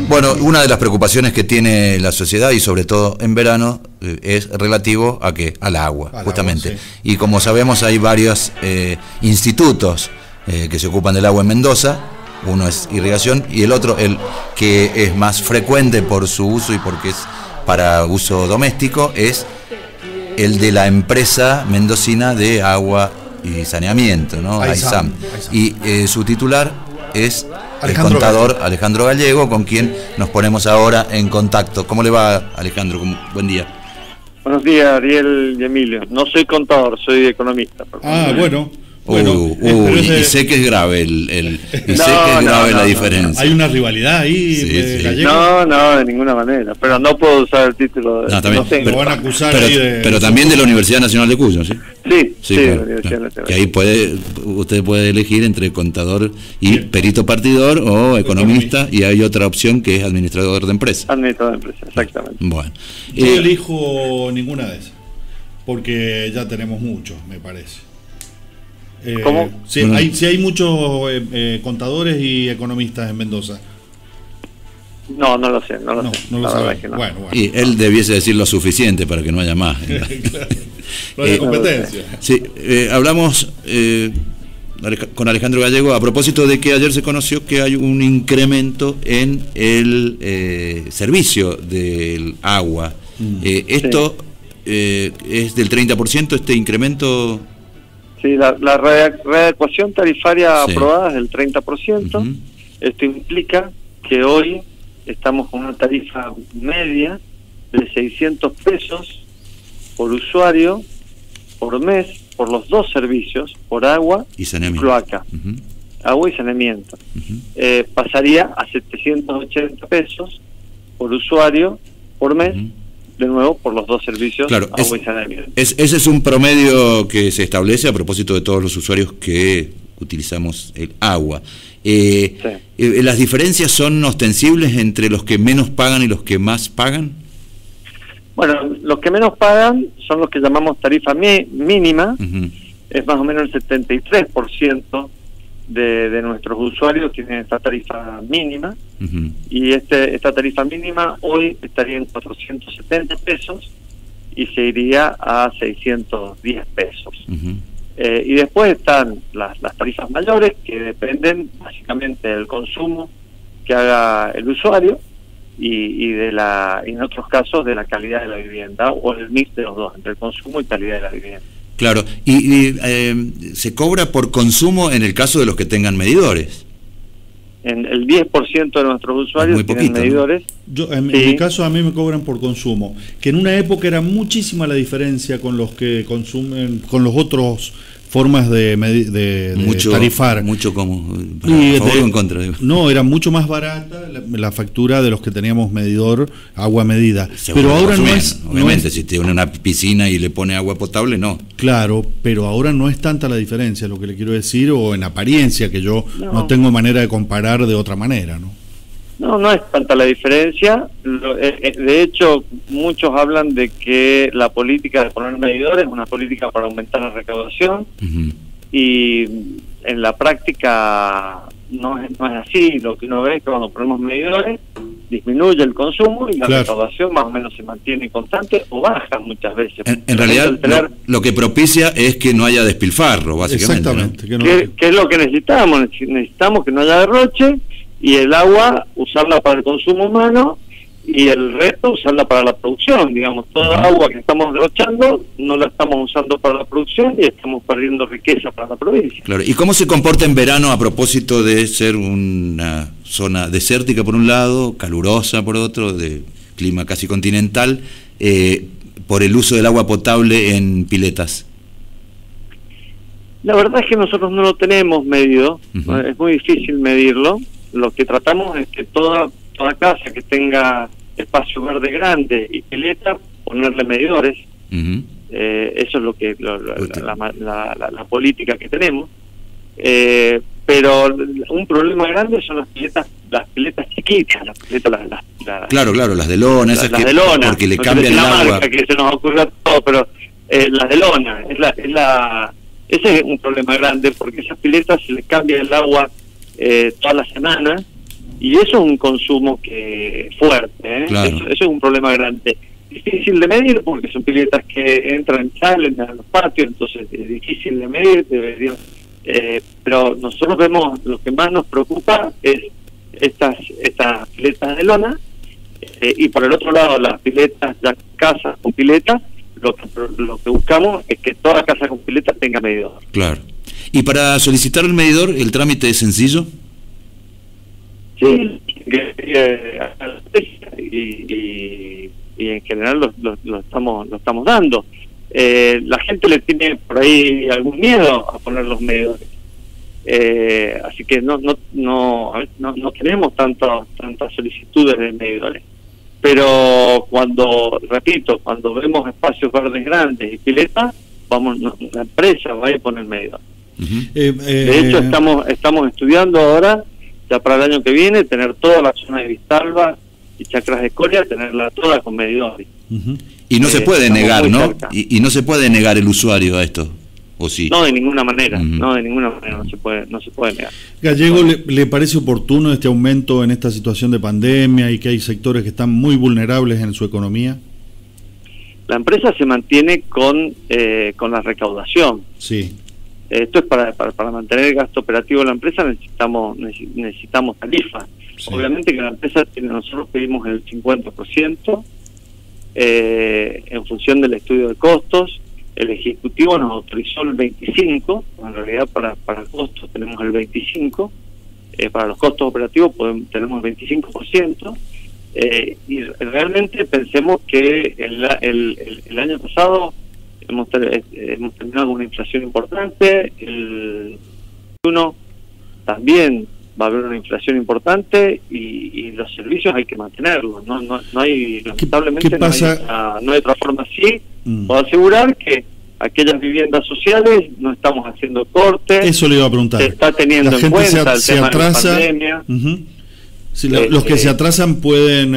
Bueno, una de las preocupaciones que tiene la sociedad y sobre todo en verano es relativo a ¿qué? Al agua, justamente. Agua, sí. Y como sabemos hay varios institutos que se ocupan del agua en Mendoza. Uno es irrigación y el otro, el que es más frecuente por su uso y porque es para uso doméstico, es el de la empresa mendocina de agua y saneamiento, ¿no? AISAM. Y su titular es el contador Alejandro Gallego, con quien nos ponemos ahora en contacto. ¿Cómo le va, Alejandro? Buen día. Buenos días, Ariel y Emilio. No soy contador, soy economista. Bueno. Y sé que es grave la diferencia. Hay una rivalidad ahí, sí. No, de ninguna manera. Pero no puedo usar el título de... No, lo van a acusar pero también de la Universidad Nacional de Cuyo, ¿sí? Sí, claro, que ahí usted puede elegir entre contador y perito partidor o economista, y hay otra opción que es administrador de empresa. Administrador de empresa, exactamente. Bueno. Yo no elijo ninguna de esas, porque ya tenemos muchos, me parece. ¿Cómo? Sí, hay muchos contadores y economistas en Mendoza. No lo sé, no lo sé. No lo sabe. Bueno. Y él debiese decir lo suficiente para que no haya más. Claro. No hay competencia. Sí, hablamos con Alejandro Gallego a propósito de que ayer se conoció que hay un incremento en el servicio del agua. Esto es del 30%, este incremento. Sí, la readecuación tarifaria aprobada es del 30%. Esto implica que hoy estamos con una tarifa media de 600 pesos por usuario por mes por los dos servicios, por agua y cloaca. Agua y saneamiento. Pasaría a 780 pesos por usuario por mes. De nuevo, por los dos servicios, claro, agua y saneamiento. Ese es un promedio que se establece a propósito de todos los usuarios que utilizamos el agua. ¿Las diferencias son ostensibles entre los que menos pagan y los que más pagan? Bueno, los que menos pagan son los que llamamos tarifa mínima. Es más o menos el 73% de nuestros usuarios tienen esta tarifa mínima. Y esta tarifa mínima hoy estaría en 470 pesos y se iría a 610 pesos. Y después están las tarifas mayores, que dependen básicamente del consumo que haga el usuario y en otros casos de la calidad de la vivienda, o el mix de los dos, entre el consumo y calidad de la vivienda. Claro, y se cobra por consumo en el caso de los que tengan medidores. En el 10% de nuestros usuarios tienen medidores. ¿No? En mi caso a mí me cobran por consumo, que en una época era muchísima la diferencia con los que consumen, con los otros formas de tarifar. Mucho como a favor o en contra. No, era mucho más barata la factura de los que teníamos medidor, agua medida. Pero ahora no es... Obviamente, si tiene una piscina y le pone agua potable, no. Claro, pero ahora no es tanta la diferencia, lo que le quiero decir, o en apariencia, que yo no tengo manera de comparar de otra manera, ¿no? No es tanta la diferencia. De hecho, muchos hablan de que la política de poner medidores es una política para aumentar la recaudación, y en la práctica no es así. Lo que uno ve es que cuando ponemos medidores disminuye el consumo y la recaudación más o menos se mantiene constante o baja muchas veces. En realidad lo que propicia es que no haya despilfarro, básicamente. Exactamente. ¿No? ¿Qué es lo que necesitamos? Necesitamos que no haya derroche, y el agua usarla para el consumo humano y el resto usarla para la producción. Digamos, toda agua que estamos derrochando no la estamos usando para la producción y estamos perdiendo riqueza para la provincia. Claro. ¿Y cómo se comporta en verano a propósito de ser una zona desértica por un lado, calurosa por otro, de clima casi continental, por el uso del agua potable en piletas? La verdad es que nosotros no lo tenemos medido. Es muy difícil medirlo. Lo que tratamos es que toda casa que tenga espacio verde grande y pileta, ponerle medidores. Eso es lo que la política que tenemos. Pero un problema grande son las piletas chiquitas, claro, las de lona, esas las de lona, porque le cambian el agua. Marca que se nos ocurre todo, pero las de lona ese es un problema grande, porque esas piletas se les cambia el agua toda la semana, Y eso es un consumo que fuerte, ¿eh? Claro. Eso es un problema grande. Difícil de medir porque son piletas que entran y salen a los patios, entonces es difícil de medir, pero nosotros vemos, lo que más nos preocupa es estas piletas de lona, y por el otro lado las piletas, las casas con piletas, lo que buscamos es que toda casa con pileta tenga medidor. Claro. ¿Y para solicitar el medidor, el trámite es sencillo? Sí, y en general lo estamos dando. La gente le tiene por ahí algún miedo a poner los medidores, así que no tenemos tantas solicitudes de medidores, pero cuando vemos espacios verdes grandes y piletas, la empresa va a ir a poner medidor. De hecho estamos estudiando ahora, ya para el año que viene, tener toda la zona de Vistalba y Chacras de Coria, tenerla toda con medidores. Y no se puede negar, ¿no? Y no se puede negar el usuario a esto, ¿o sí? No, de ninguna manera, no se puede negar. Gallego, ¿le parece oportuno este aumento en esta situación de pandemia y que hay sectores que están muy vulnerables en su economía? La empresa se mantiene con la recaudación. Sí. Esto es para mantener el gasto operativo de la empresa, necesitamos tarifas. Sí. Obviamente que la empresa nosotros pedimos el 50% en función del estudio de costos. El Ejecutivo nos autorizó el 25%, en realidad para costos tenemos el 25%, para los costos operativos tenemos el 25%, y realmente pensemos que el año pasado hemos terminado con una inflación importante, el 1 también va a haber una inflación importante, y los servicios hay que mantenerlos, no hay, lamentablemente ¿Qué pasa? No hay otra forma. Sí, puedo asegurar que aquellas viviendas sociales no estamos haciendo cortes. Eso le iba a preguntar. Se está teniendo en cuenta el tema de la pandemia. Sí, los que se atrasan pueden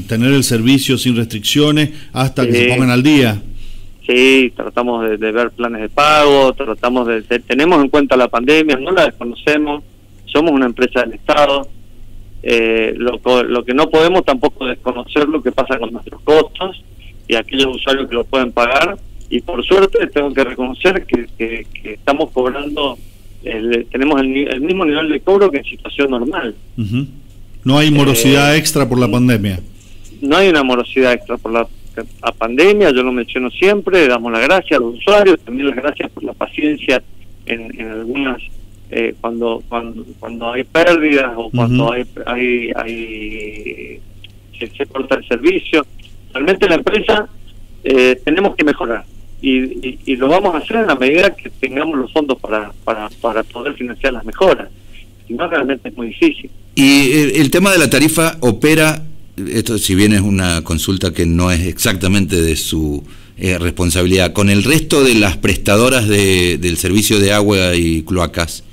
tener el servicio sin restricciones hasta que se pongan al día. Sí, tratamos de ver planes de pago, tenemos en cuenta la pandemia, no la desconocemos, somos una empresa del Estado, lo que no podemos tampoco desconocer lo que pasa con nuestros costos y aquellos usuarios que lo pueden pagar, y por suerte tengo que reconocer que estamos cobrando, tenemos el mismo nivel de cobro que en situación normal. No hay morosidad extra por la pandemia. No hay una morosidad extra por la pandemia, yo lo menciono siempre, damos las gracias a los usuarios, también las gracias por la paciencia en algunas, cuando hay pérdidas o cuando se corta el servicio. Realmente la empresa tenemos que mejorar, y lo vamos a hacer en la medida que tengamos los fondos para poder financiar las mejoras, si no realmente es muy difícil. Y el tema de la tarifa opera, esto si bien es una consulta que no es exactamente de su responsabilidad, con el resto de las prestadoras del servicio de agua y cloacas,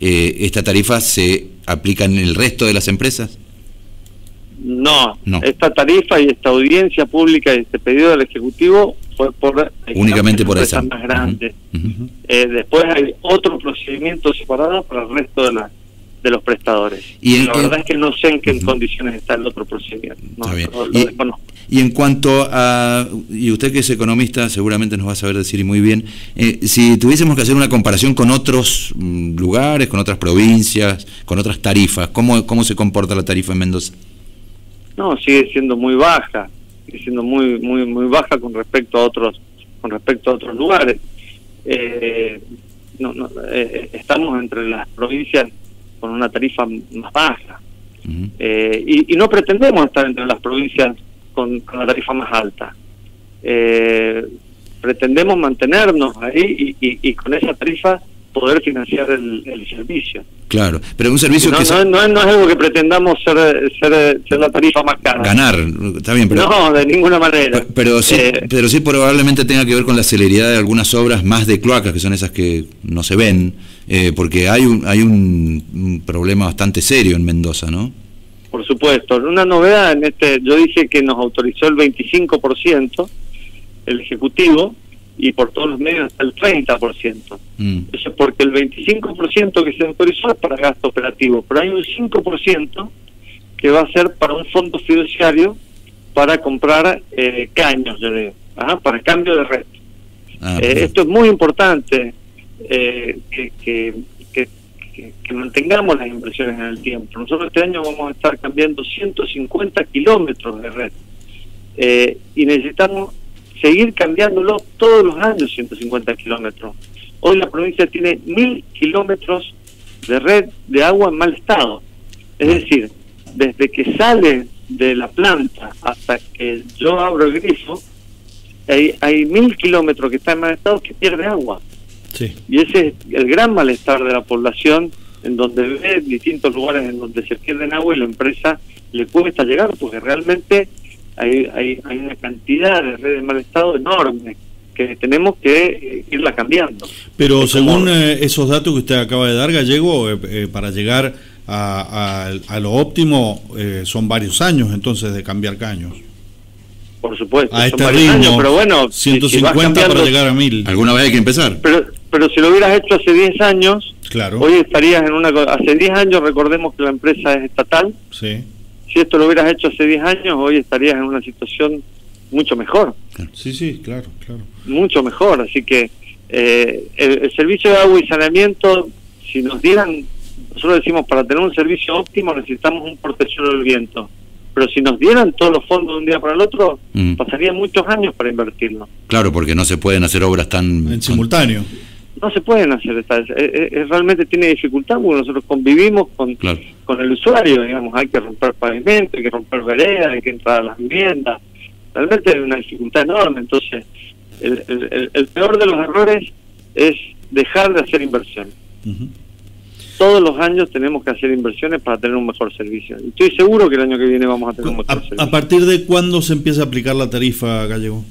¿esta tarifa se aplica en el resto de las empresas? No, esta tarifa y esta audiencia pública y este pedido del Ejecutivo fue únicamente por esa más grande. Después hay otro procedimiento separado para el resto de los prestadores. La verdad es que no sé en qué condiciones está el otro procedimiento. Lo desconozco. Y en cuanto a, y usted que es economista seguramente nos va a saber decir y muy bien, si tuviésemos que hacer una comparación con otros lugares, con otras provincias, con otras tarifas, ¿cómo se comporta la tarifa en Mendoza? No, sigue siendo muy baja, muy baja con respecto a otros lugares. Estamos entre las provincias con una tarifa más baja, y no pretendemos estar entre las provincias con la tarifa más alta. Pretendemos mantenernos ahí y con esa tarifa poder financiar el servicio. Claro, pero un servicio no, que... No es algo que pretendamos ser la tarifa más cara. Ganar, está bien, pero... No, de ninguna manera. Pero sí probablemente tenga que ver con la celeridad de algunas obras más de cloacas, que son esas que no se ven, porque hay un problema bastante serio en Mendoza, ¿no? Por supuesto. Una novedad yo dije que nos autorizó el 25% el Ejecutivo, y por todos los medios hasta el 30%. Eso porque el 25% que se autorizó es para gasto operativo, pero hay un 5% que va a ser para un fondo fiduciario para comprar caños, yo digo, para cambio de red. Esto es muy importante, que mantengamos las inversiones en el tiempo. Nosotros este año vamos a estar cambiando 150 kilómetros de red, y necesitamos seguir cambiándolo todos los años, 150 kilómetros. Hoy la provincia tiene 1000 kilómetros de red de agua en mal estado. Es decir, desde que sale de la planta hasta que yo abro el grifo, hay 1000 kilómetros que están en mal estado que pierde agua. Sí. Y ese es el gran malestar de la población, en donde ve distintos lugares en donde se pierden agua y la empresa le cuesta llegar, porque realmente hay una cantidad de redes en mal estado enorme que tenemos que irla cambiando. Pero según esos datos que usted acaba de dar, Gallego, para llegar a lo óptimo son varios años entonces de cambiar caños. Por supuesto, a este ritmo, años, pero bueno, 150 para llegar a 1000. Alguna vez hay que empezar. Pero si lo hubieras hecho hace 10 años, claro, hoy estarías en hace 10 años, recordemos que la empresa es estatal. Sí. Si esto lo hubieras hecho hace 10 años, hoy estarías en una situación mucho mejor. Sí, claro. Mucho mejor, así que el servicio de agua y saneamiento, si nos dieran, nosotros decimos, para tener un servicio óptimo necesitamos un portachuelo del viento. Pero si nos dieran todos los fondos de un día para el otro, pasarían muchos años para invertirlo. Claro, porque no se pueden hacer obras tan... en simultáneo. No se pueden hacer, realmente tiene dificultad, porque nosotros convivimos con el usuario, digamos, hay que romper pavimento, hay que romper veredas, hay que entrar a las viviendas. Realmente hay una dificultad enorme. Entonces, el peor de los errores es dejar de hacer inversiones. Todos los años tenemos que hacer inversiones para tener un mejor servicio. Estoy seguro que el año que viene vamos a tener un mejor servicio. ¿A partir de cuándo se empieza a aplicar la tarifa, Gallego?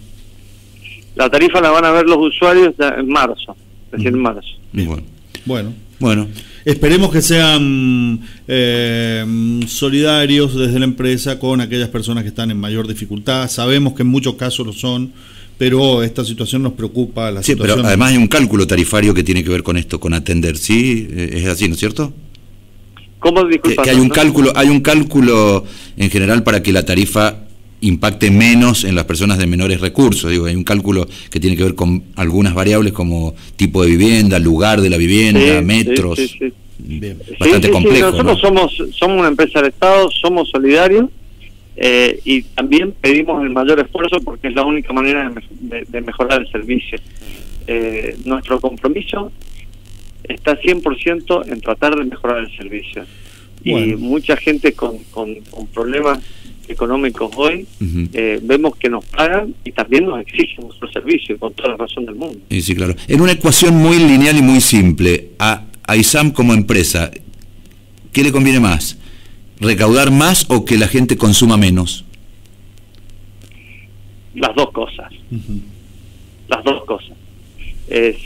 La tarifa la van a ver los usuarios en marzo, recién en marzo. Bueno. Esperemos que sean solidarios desde la empresa con aquellas personas que están en mayor dificultad. Sabemos que en muchos casos lo son, pero esta situación nos preocupa. Pero además hay un cálculo tarifario que tiene que ver con esto, con atender. Sí, es así, ¿no es cierto? ¿Cómo? Disculpa, que hay un cálculo en general para que la tarifa impacte menos en las personas de menores recursos. Digo, hay un cálculo que tiene que ver con algunas variables como tipo de vivienda, lugar de la vivienda, metros. Sí. Bastante complejo. Nosotros somos una empresa de Estado, somos solidarios, y también pedimos el mayor esfuerzo porque es la única manera de mejorar el servicio. Nuestro compromiso está 100% en tratar de mejorar el servicio. Y mucha gente con problemas económicos hoy, vemos que nos pagan y también nos exigen nuestro servicio, con toda la razón del mundo. Sí, claro. En una ecuación muy lineal y muy simple, a ISAM como empresa, ¿qué le conviene más? ¿Recaudar más o que la gente consuma menos? Las dos cosas. Las dos cosas.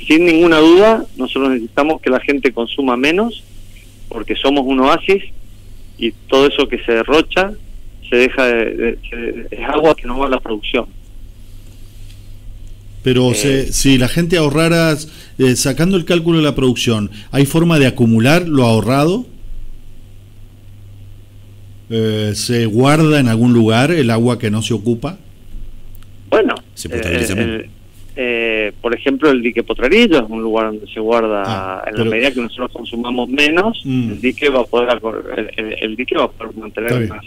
Sin ninguna duda, nosotros necesitamos que la gente consuma menos, porque somos un oasis y todo eso que se derrocha se deja es agua que no va a la producción. Pero si la gente ahorrara, sacando el cálculo de la producción, ¿hay forma de acumular lo ahorrado? ¿Se guarda en algún lugar el agua que no se ocupa? Bueno, por ejemplo, el dique Potrerillo es un lugar donde se guarda, en la medida que nosotros consumamos menos, el dique va a poder mantener más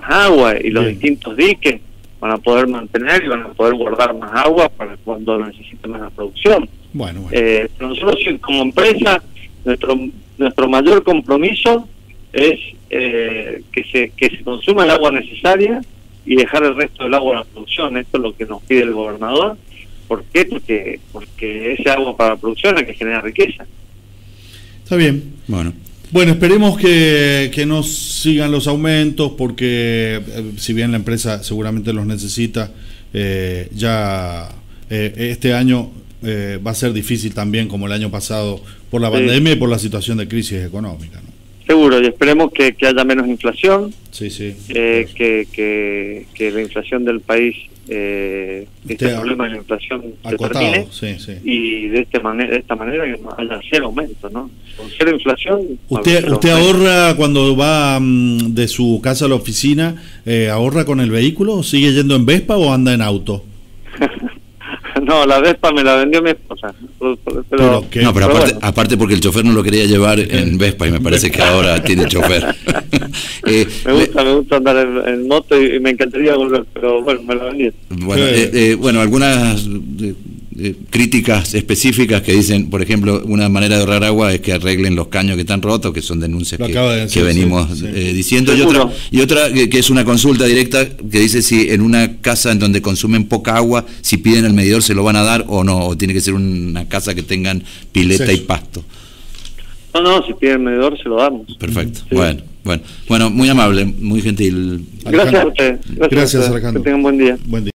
agua, y los distintos diques van a poder mantener y van a poder guardar más agua para cuando necesite más la producción. Nosotros como empresa, nuestro mayor compromiso es que se consuma el agua necesaria y dejar el resto del agua a la producción. Esto es lo que nos pide el gobernador. ¿Por qué? Porque ese agua para la producción es que genera riqueza. Está bien. Bueno, esperemos que no sigan los aumentos, porque si bien la empresa seguramente los necesita, este año va a ser difícil también, como el año pasado, por la pandemia y por la situación de crisis económica, ¿no? Seguro, y esperemos que haya menos inflación, sí, sí. Que la inflación del país, este problema de la inflación se termine, sí, sí. Y de esta manera que no haya cero aumento, ¿no? Con cero inflación. ¿Usted ahorra cuando va de su casa a la oficina, ahorra con el vehículo, o sigue yendo en Vespa o anda en auto? No, la Vespa me la vendió mi esposa. Pero aparte porque el chofer no lo quería llevar en Vespa y me parece que ahora tiene chofer. Me gusta andar en moto y me encantaría volver, pero bueno, me la vendí. Bueno, algunas críticas específicas que dicen, por ejemplo, una manera de ahorrar agua es que arreglen los caños que están rotos, que son denuncias que venimos diciendo, y otra que es una consulta directa que dice si en una casa en donde consumen poca agua, si piden el medidor se lo van a dar o no, o tiene que ser una casa que tengan pileta y pasto. No, si piden el medidor se lo damos. Perfecto, sí. Bueno, muy amable, muy gentil. Gracias a usted. Gracias, Alejandro. Que tengan buen día. Buen día.